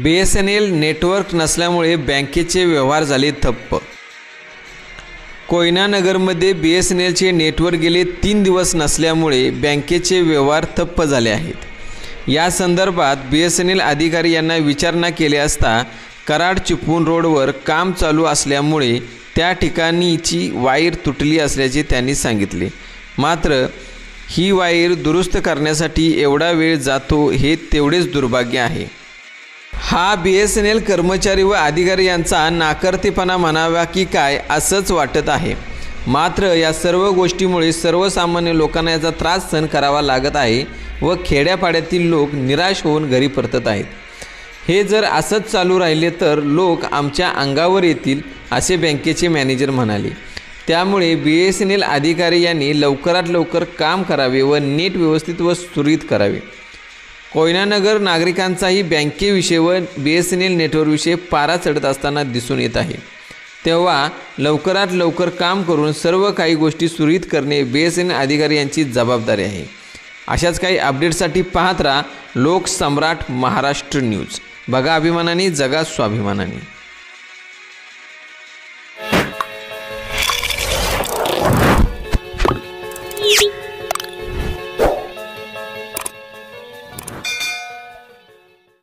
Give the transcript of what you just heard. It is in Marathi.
BSNL नेटवर्क नसल्यामुळे बँकेचे व्यवहार झाले ठप्प। कोयना नगरमध्ये BSNLचे नेटवर्क गेले 3 दिवस नसल्यामुळे बँकेचे व्यवहार ठप्प झाले आहेत। या संदर्भात BSNL अधिकारी यांना विचारणा केली असता कराड चिपळूण रोडवर काम चालू असल्यामुळे त्या ठिकाणीची वायर तुटली असल्याचे त्यांनी सांगितले। मात्र ही वायर दुरुस्त करण्यासाठी एवढा वेळ जातो हे तेवढेच दुर्भाग्य आहे। हा BSNL कर्मचारी व अधिकारी यांचा नाकर्तेपणा म्हणावा की काय असंच वाटत आहे। मात्र या सर्व गोष्टीमुळे सर्वसामान्य लोकांना याचा त्रास सहन करावा लागत आहे व खेड्यापाड्यातील लोक निराश होऊन घरी परतत आहेत। हे जर असंच चालू राहिले तर लोक आमच्या अंगावर येतील असे बँकेचे मॅनेजर म्हणाले। त्यामुळे BSNL अधिकारी यांनी लवकरात लवकर काम करावे व नेट व्यवस्थित व सुरळीत करावे। कोयनानगर नागरिकांचाही बँकेविषयी व BSNL नेटवर्कविषयी पारा चढत असताना दिसून येत आहे। तेव्हा लवकरात लवकर काम करून सर्व काही गोष्टी सुरळीत करणे BSNL अधिकारी यांची जबाबदारी आहे। अशाच काही अपडेट्ससाठी पाहत राहा लोकसम्राट महाराष्ट्र न्यूज। बघा अभिमानाने, जगा स्वाभिमानाने।